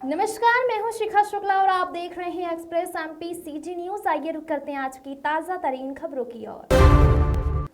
नमस्कार, मैं हूं शिखा शुक्ला और आप देख रहे हैं एक्सप्रेस एमपी सीजी न्यूज। आइए रुक करते हैं आज की ताजा तरीन खबरों की ओर।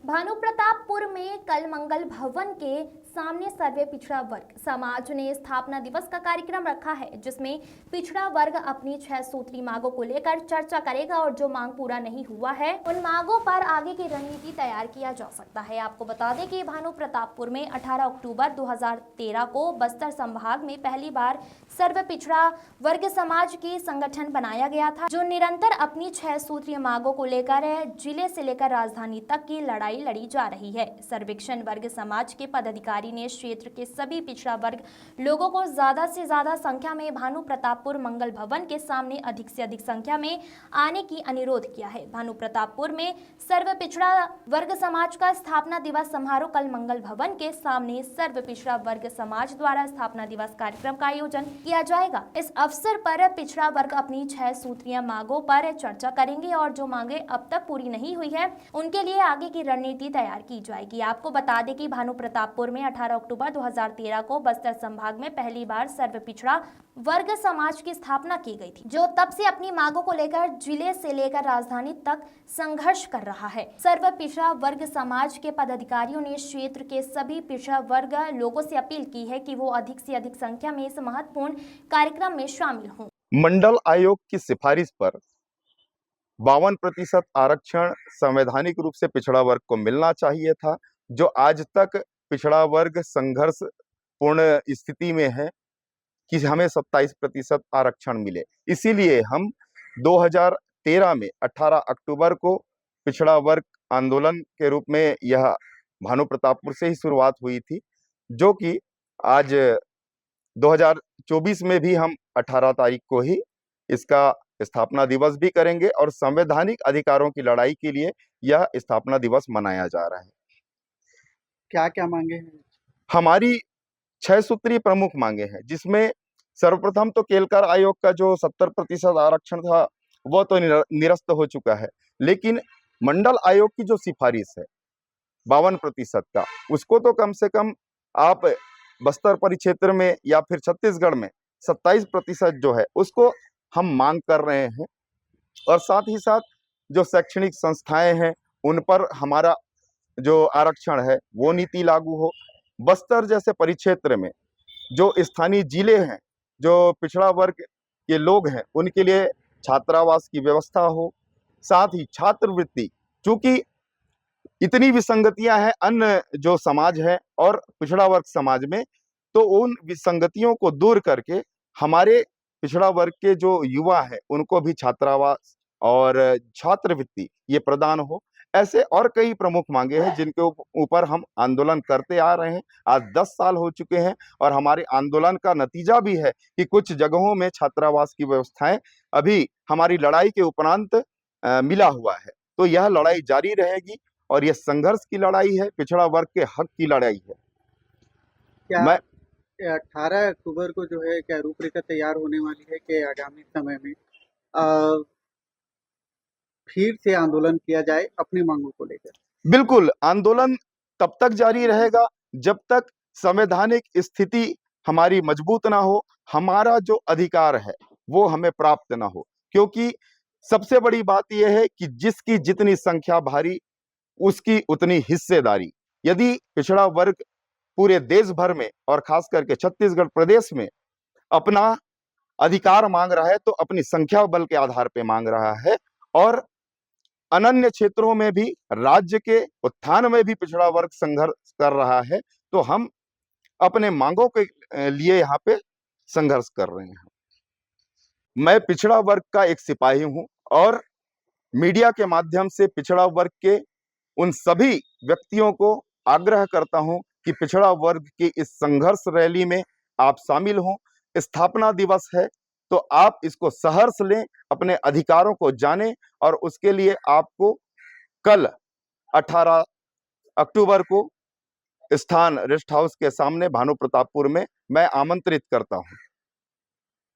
भानुप्रतापपुर में कल मंगल भवन के सामने सर्वे पिछड़ा वर्ग समाज ने स्थापना दिवस का कार्यक्रम रखा है, जिसमें पिछड़ा वर्ग अपनी 6 सूत्री मांगों को लेकर चर्चा करेगा और जो मांग पूरा नहीं हुआ है उन मांगों पर आगे की रणनीति तैयार किया जा सकता है। आपको बता दें कि भानुप्रतापपुर में 18 अक्टूबर 2013 को बस्तर संभाग में पहली बार सर्व पिछड़ा वर्ग समाज की संगठन बनाया गया था, जो निरंतर अपनी 6 सूत्रीय मांगों को लेकर जिले से लेकर राजधानी तक की लड़ाई लड़ी जा रही है। सर्वेक्षण वर्ग समाज के पदाधिकारी ने क्षेत्र के सभी पिछड़ा वर्ग लोगों को ज्यादा से ज्यादा संख्या में भानुप्रतापपुर मंगल भवन के सामने अधिक से अधिक संख्या में आने की अनुरोध किया है। भानुप्रतापपुर में सर्व पिछड़ा वर्ग समाज का स्थापना दिवस समारोह कल मंगल भवन के सामने सर्व पिछड़ा वर्ग समाज द्वारा स्थापना दिवस कार्यक्रम का आयोजन किया जाएगा। इस अवसर पर पिछड़ा वर्ग अपनी 6 सूत्रीय मांगों पर चर्चा करेंगे और जो मांगे अब तक पूरी नहीं हुई है उनके लिए आगे की रणनीति तैयार की जाएगी। आपको बता दें कि भानुप्रतापपुर में 18 अक्टूबर 2013 को बस्तर संभाग में पहली बार सर्व पिछड़ा वर्ग समाज की स्थापना की गई थी, जो तब से अपनी मांगों को लेकर जिले से लेकर राजधानी तक संघर्ष कर रहा है। सर्व पिछड़ा वर्ग समाज के पदाधिकारियों ने क्षेत्र के सभी पिछड़ा वर्ग लोगों से अपील की है कि वो अधिक से अधिक संख्या में इस महत्वपूर्ण कार्यक्रम में शामिल हों। मंडल आयोग की सिफारिश पर 52% आरक्षण संवैधानिक रूप से पिछड़ा वर्ग को मिलना चाहिए था, जो आज तक पिछड़ा वर्ग संघर्ष पूर्ण स्थिति में है कि हमें 27% आरक्षण मिले। इसीलिए हम 2013 में 18 अक्टूबर को पिछड़ा वर्ग आंदोलन के रूप में यह भानुप्रतापपुर से ही शुरुआत हुई थी, जो कि आज 2024 में भी हम 18 तारीख को ही इसका स्थापना दिवस भी करेंगे और संवैधानिक अधिकारों की लड़ाई के लिए यह स्थापना दिवस मनाया जा रहा है। क्या क्या मांगे हैं? हमारी 6 सूत्री प्रमुख मांगे हैं, जिसमें सर्वप्रथम तो केलकर आयोग का जो 70% आरक्षण था वह तो निरस्त हो चुका है, लेकिन मंडल आयोग की जो सिफारिश है 52% का, उसको तो कम से कम आप बस्तर परिक्षेत्र में या फिर छत्तीसगढ़ में 27% जो है उसको हम मांग कर रहे हैं। और साथ ही साथ जो शैक्षणिक संस्थाएं हैं उन पर हमारा जो आरक्षण है वो नीति लागू हो। बस्तर जैसे परिक्षेत्र में जो स्थानीय जिले हैं, जो पिछड़ा वर्ग के लोग हैं, उनके लिए छात्रावास की व्यवस्था हो। साथ ही छात्रवृत्ति, चूंकि इतनी विसंगतियां हैं अन्य जो समाज है और पिछड़ा वर्ग समाज में, तो उन विसंगतियों को दूर करके हमारे पिछड़ा वर्ग के जो युवा हैं उनको भी छात्रावास और छात्रवृत्ति ये प्रदान हो। ऐसे और कई प्रमुख मांगे हैं जिनके ऊपर हम आंदोलन करते आ रहे हैं। आज 10 साल हो चुके हैं और हमारे आंदोलन का नतीजा भी है कि कुछ जगहों में छात्रावास की व्यवस्थाएं अभी हमारी लड़ाई के उपरांत मिला हुआ है। तो यह लड़ाई जारी रहेगी और यह संघर्ष की लड़ाई है, पिछड़ा वर्ग के हक की लड़ाई है। क्या मैं 18 अक्टूबर को जो है क्या रूपरेखा तैयार होने वाली है कि आगामी समय में अ, फिर से आंदोलन किया जाए अपनी मांगों को लेकर? बिल्कुल, आंदोलन तब तक जारी रहेगा जब तक संवैधानिक स्थिति हमारी मजबूत ना हो, हमारा जो अधिकार है वो हमें प्राप्त ना हो। क्योंकि सबसे बड़ी बात यह है कि जिसकी जितनी संख्या भारी उसकी उतनी हिस्सेदारी। यदि पिछड़ा वर्ग पूरे देश भर में और खास करके छत्तीसगढ़ प्रदेश में अपना अधिकार मांग रहा है तो अपनी संख्या बल के आधार पर मांग रहा है, और अनन्य क्षेत्रों में भी राज्य के उत्थान में भी पिछड़ा वर्ग संघर्ष कर रहा है, तो हम अपने मांगों के लिए यहाँ पे संघर्ष कर रहे हैं। मैं पिछड़ा वर्ग का एक सिपाही हूं और मीडिया के माध्यम से पिछड़ा वर्ग के उन सभी व्यक्तियों को आग्रह करता हूं कि पिछड़ा वर्ग की इस संघर्ष रैली में आप शामिल हों। स्थापना दिवस है तो आप इसको सहर्ष लें, अपने अधिकारों को जानें, और उसके लिए आपको कल 18 अक्टूबर को स्थान रेस्ट हाउस के सामने भानुप्रतापपुर में मैं आमंत्रित करता हूं।